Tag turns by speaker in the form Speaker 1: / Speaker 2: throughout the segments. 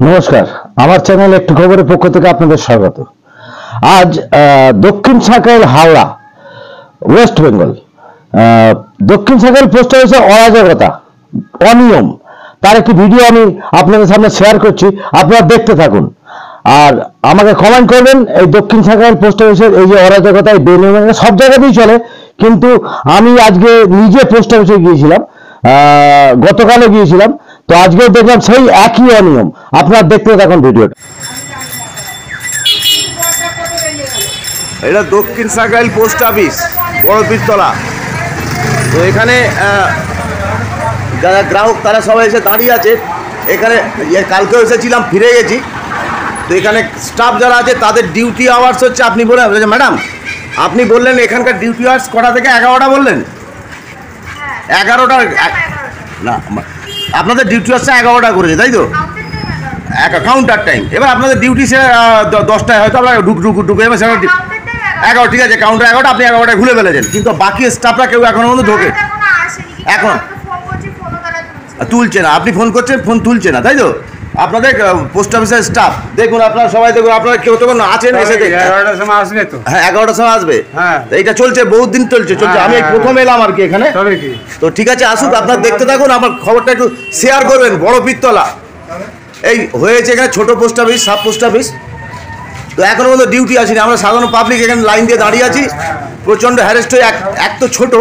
Speaker 1: নমস্কার, আমার চ্যানেল একটু খবরের পক্ষ থেকে আপনাদের স্বাগত। আজ দক্ষিণ সাঁকাইল হাওড়া ওয়েস্ট বেঙ্গল দক্ষিণ সাঁকাইল পোস্ট অফিসে অরাজকতা অনিয়ম তার একটি ভিডিও আমি আপনাদের সামনে শেয়ার করছি, আপনারা দেখতে থাকুন আর আমাকে কমেন্ট করবেন। এই দক্ষিণ সাঁকাইল পোস্ট অফিসের এই যে অরাজকতা এই বেনিয়ম সব জায়গাতেই চলে, কিন্তু আমি আজকে নিজে পোস্ট অফিসে গিয়েছিলাম, গতকালও গিয়েছিলাম, তো আজকেও দেখলাম সেই একই অনিয়ম। আপনারা দেখতে থাকুন ভিডিওটা।
Speaker 2: এটা দক্ষিণ সাঁকাইল পোস্ট অফিস বড় পীরতলা। তো এখানে যারা গ্রাহক তারা সবাই এসে দাঁড়িয়ে আছে। এখানে কালকেও এসেছিলাম, ফিরে গেছি। তো এখানে স্টাফ যারা আছে তাদের ডিউটি আওয়ার্স হচ্ছে, আপনি বলেন ম্যাডাম, আপনি বললেন এখানকার ডিউটি আওয়ার্স কটা থেকে 11টা বললেন? 11টা না, আপনাদের ডিউটি আওয়ার্সটা 11টা করেছে, তাই তো? Counter time. এবার আপনাদের ডিউটি সে 10টায় হয়তো আপনার ঢুকে যাবে, সেটা 11, ঠিক আছে, কাউন্টার 11টা, আপনি 11টায় ঘুরে ফেলেছেন, কিন্তু বাকি স্টাফরা কেউ এখনো পর্যন্ত ঢোকে এখন তুলছে না। আপনি ফোন করছেন, ফোন তুলছে না, তাই তো? আপনাদের পোস্ট অফিসের স্টাফ দেখুন, আপনারা সবাই দেখুন, আপনারা কেউ তখন আছেন এসে দেখুন।
Speaker 3: 11টার সময় আসবে তো?
Speaker 2: হ্যাঁ, 11টার সময় আসবে।
Speaker 3: হ্যাঁ,
Speaker 2: এইটা চলছে, বহুত দিন চলছে। আমি প্রথম এলাম আর কি এখানে। তো ঠিক আছে, আসুক, আপনারা দেখতে থাকুন, আমার খবরটা একটু শেয়ার করবেন। বড় পীরতলা এই হয়েছে, এখানে ছোট post office, sub post office. তো এখনো পর্যন্ত ডিউটি আসেনি। আমরা সাধারণ পাবলিক এখানে লাইন দিয়ে দাঁড়িয়ে আছি, প্রচণ্ড হ্যারেস্ট হয়ে। এক তো ছোট।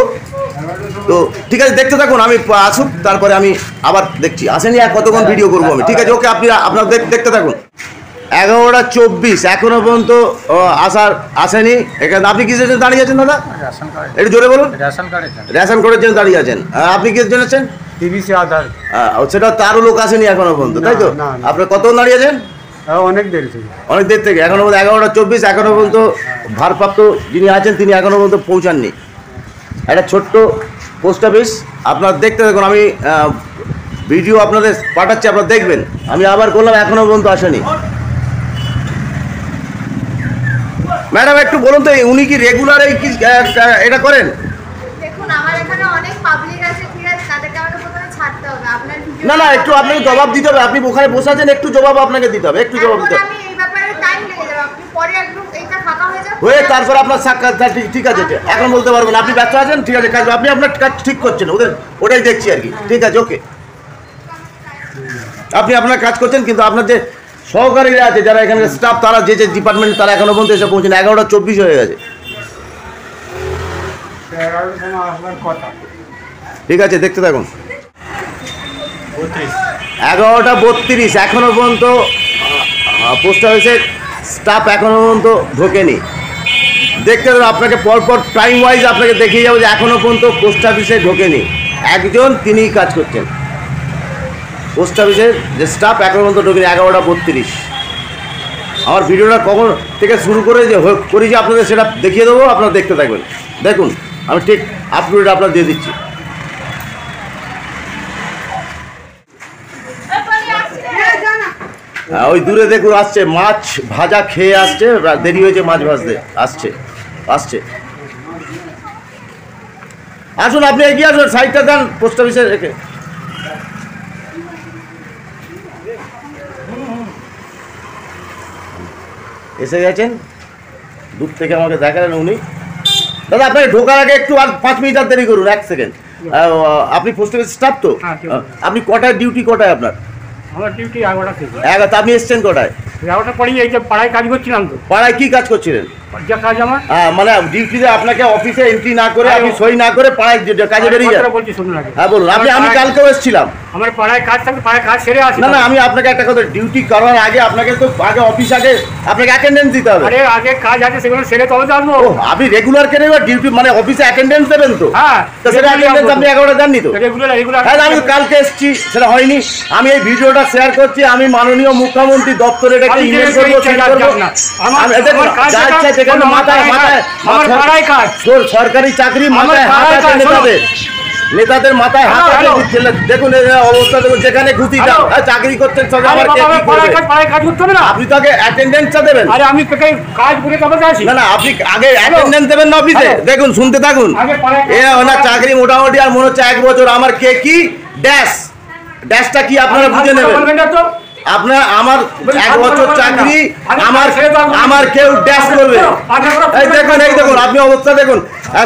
Speaker 2: তো ঠিক আছে, দেখতে থাকুন, আমি আসুক, তারপরে আমি আবার দেখছি। আসেনি আর কতক্ষণ ভিডিও করবো আমি। ঠিক আছে, ওকে, আপনারা দেখতে থাকুন। 11:24 এখনো পর্যন্ত আসেনি এখানে। আপনি কিসের জন্য দাঁড়িয়ে আছেন দাদা? একটু জোরে বলুন। রেশন কার্ডের জন্য দাঁড়িয়ে আছেন। আপনি কিসের জন্য আছেন?
Speaker 3: টিভিসি আধার।
Speaker 2: সেটা তারও লোক আসেনি এখনো পর্যন্ত, তাই তো? আপনার কতক্ষণ দাঁড়িয়ে আছেন?
Speaker 3: অনেক দেরি থেকে,
Speaker 2: অনেক দেরি থেকে। এখনো পর্যন্ত 11:24 এখনো পর্যন্ত ভারপ্রাপ্ত যিনি আছেন তিনি এখনো পর্যন্ত পৌঁছাননি। একটা ছোট্ট পোস্ট অফিস, আপনারা দেখতে দেখুন। আমি ভিডিও আপনাদের পাঠাচ্ছি, আপনারা দেখবেন। আমি আবার করলাম, এখনো পর্যন্ত আসেনি। ম্যাডাম একটু বলুন তো, উনি কি রেগুলার এই কি এটা করেন?
Speaker 4: দেখুন, আমার এখানে অনেক পাবলিক আছে, ঠিক আছে, তাদেরকে আমাকে প্রথমে ছাড়তে হবে। আপনার ভিডিও
Speaker 2: না, একটু আপনাকে জবাব দিতে হবে। আপনি ওখানে বসে আছেন, একটু জবাব আপনাকে দিতে হবে, একটু জবাব দিতে হবে।
Speaker 4: আমি এই ব্যাপারে টাইম লেগে যাবে। আপনি পরে একদম এইটা ফাঁকা হয়ে যাবে,
Speaker 2: হয়ে তারপর আপনার সাক্ষাৎ। ঠিক আছে, এখন বলতে পারবেন। আপনি ব্যস্ত আছেন, ঠিক আছে, কাজ আপনি আপনার কাজ ঠিক করছেন, ওটাই দেখছি আর কি। ঠিক আছে, ওকে, আপনি আপনার কাজ করছেন, কিন্তু আপনার যে সহকারীরা আছে, যারা এখানে স্টাফ, তারা যে ডিপার্টমেন্ট, তারা এখনো পর্যন্ত এসে পৌঁছেন। 11:24 হয়ে গেছে।
Speaker 3: 11টার সময় আসবার কথা।
Speaker 2: ঠিক আছে, দেখতে থাকুন। 11:32 এখনো পর্যন্ত পোস্ট অফিসের স্টাফ এখনো পর্যন্ত ঢোকেনি। দেখতে থাকুন, আপনাকে পরপর টাইম ওয়াইজ আপনাকে দেখিয়ে যাবো যে এখনো পর্যন্ত পোস্ট অফিসে ঢোকেনি একজন, তিনিই কাজ করছেন। পোস্ট অফিসের যে স্টাফ এখনো পর্যন্ত ঢোকেনি। 11:32। আমার ভিডিওটা কখন থেকে শুরু করে যে করেছি আপনাদের সেটা দেখিয়ে দেবো, আপনারা দেখতে থাকবেন। দেখুন, আমি ঠিক আপডেট আপনার দিয়ে দিচ্ছি। ওই দূরে দেখুন আসছে, মাছ ভাজা খেয়ে আসছে, দেরি হয়েছে মাছ ভাজতে। আসছে। আসুন, আপনি এগিয়ে আসুন, সাইডটা দেন পোস্ট অফিসে রেখে। এসে গেছেন, দূর থেকে আমাকে দেখালেন উনি। দাদা, আপনাকে ঢোকার আগে একটু আর 5 মিনিট আর দেরি করুন, 1 সেকেন্ড। আপনি পোস্ট অফিস স্টাফ তো? আপনি কটায় ডিউটি, কটায় আপনার?
Speaker 3: আমার ডিউটি 11টা থেকে।
Speaker 2: তা আপনি এসছেন কটায়?
Speaker 3: 11টার পরেই এই যে পাড়ায় কাজ করছিলাম তো।
Speaker 2: পাড়ায় কি কাজ করছিলেন?
Speaker 3: যা কাজ আমার,
Speaker 2: মানে ডিউটিতে আপনাকে অফিসে এন্ট্রি না করে, আপনি সই না করে পাড়ায় কাজে বেরিয়ে যান।
Speaker 3: বলছি শুনুন আগে।
Speaker 2: হ্যাঁ বলুন। আমি কালকেও এসেছিলাম।
Speaker 3: আমার পাড়ায় কাজ থাকলে পাড়ায় কাজ সেরে আসি।
Speaker 2: না, আমি আপনাকে একটা কথা, ডিউটি করার আগে আপনাকে তো আগে অফিস আগে আপনাকে অ্যাটেন্ডেন্স দিতে হবে।
Speaker 3: আরে আগে কাজ আছে, সেগুলো সেরে তবে তো আসবো।
Speaker 2: আপনি রেগুলার কেন ডিউটি মানে অফিসে অ্যাটেন্ডেন্স দেবেন তো?
Speaker 3: হ্যাঁ,
Speaker 2: তো সেটা অ্যাটেন্ডেন্স আপনি 11টা দেননি তো?
Speaker 3: রেগুলার।
Speaker 2: হ্যাঁ, আমি কালকে এসেছি, সেটা হয়নি। আমি এই ভিডিওটা শেয়ার করছি, আমি মাননীয় মুখ্যমন্ত্রী দপ্তরে এটাকে ইমেল করবো, সেন্ড করবো। মাথায় কাজ, সরকারি চাকরি, মাথায় হাত আছে নেতাদের মাথায় হাত আছে। দেখুন অবস্থা, দেখুন, যেখানে খুশি যান, চাকরি করছেন সব। আপনি তো আগে অ্যাটেন্ডেন্সটা দেবেন।
Speaker 3: আরে আমি কাজ করে তবে আসি।
Speaker 2: না, আপনি আগে অ্যাটেন্ডেন্স দেবেন না অফিসে। দেখুন, শুনতে থাকুন। ওনার চাকরি মোটামুটি আর মনে হচ্ছে 1 বছর। আমার কে কি ড্যাশটা কি আপনারা বুঝে নেবেন। আপনার আমার 1 বছর চাকরি, আমার কেউ ড্যাশ করবে। এই দেখুন আপনি অবস্থা দেখুন,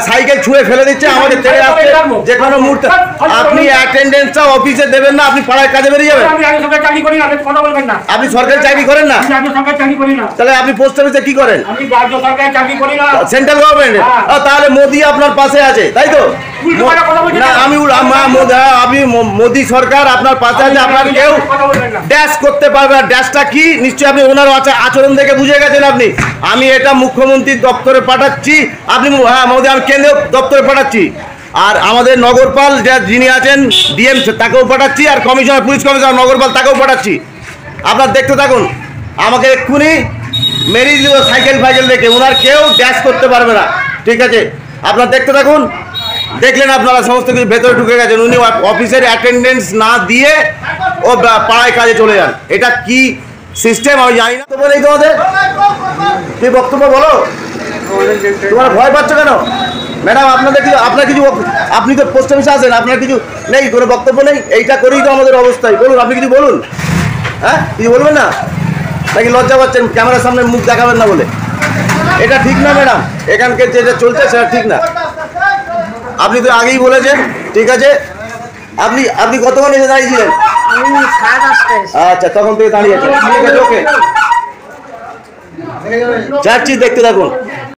Speaker 2: সাইকেল ছুঁড়ে ফেলে দিচ্ছে, আমাকে তেড়ে আসছে যে কোনো মুহূর্তে। আপনি অ্যাটেন্ডেন্সটা অফিসে দেবেন না, আপনি পাড়ায় কাজে বেরিয়ে যাবেন। আপনি সরকারি চাকরি করেন না, তাহলে আপনি পোস্ট অফিসে কি করেন? Central government. তাহলে মোদি আপনার পাশে আছে, তাই তো? না আমি মোদি সরকার আপনার পাশে আছে, আপনার কেউ ড্যাশ করতে পারবে না। ড্যাশটা কি নিশ্চয়ই আপনি ওনার আচরণ দেখে বুঝে গেছেন আপনি। আমি এটা মুখ্যমন্ত্রীর দপ্তরে পাঠাচ্ছি, আপনি হ্যাঁ মোদি, আমি কেন্দ্রীয় দপ্তরে পাঠাচ্ছি। আর আমাদের নগরপাল যিনি আছেন ডিএম, তাকেও পাঠাচ্ছি। আর কমিশনার, পুলিশ কমিশনার নগরপাল, তাকেও পাঠাচ্ছি। আপনার দেখতে থাকুন, আমাকে এক্ষুনি মেরিয়ে দিল সাইকেল ফাইকেল দেখে। ওনার কেউ ড্যাশ করতে পারবে না, ঠিক আছে? আপনার দেখতে থাকুন। দেখলেন আপনারা সমস্ত কিছু ভেতরে ঢুকে গেছেন। উনি অফিসের অ্যাটেন্ডেন্স না দিয়ে ও পাড়ায় কাজে চলে যান। এটা কি সিস্টেম আমি জানি না। তো বলেই তোমাদের কি বক্তব্য বলো, তোমার ভয় পাচ্ছ কেন? ম্যাডাম আপনাদের কিছু, আপনার কিছু, আপনি তো পোস্ট অফিসে আছেন, আপনার কিছু নেই, কোনো বক্তব্য নেই? এইটা করেই তো আমাদের অবস্থায়। বলুন, আপনি কিছু বলুন। হ্যাঁ, কিছু বলবেন না নাকি লজ্জা পাচ্ছেন ক্যামেরার সামনে মুখ দেখাবেন না বলে? এটা ঠিক না ম্যাডাম, এখানকার যেটা চলছে সেটা ঠিক না। আপনি তো আগেই বলেছেন, ঠিক আছে? আপনি কতক্ষণ এসে দাঁড়িয়েছিলেন? আচ্ছা, তখন থেকে দাঁড়িয়েছেন, ঠিক আছে, ওকে। যাচ্ছি, দেখতে থাকুন।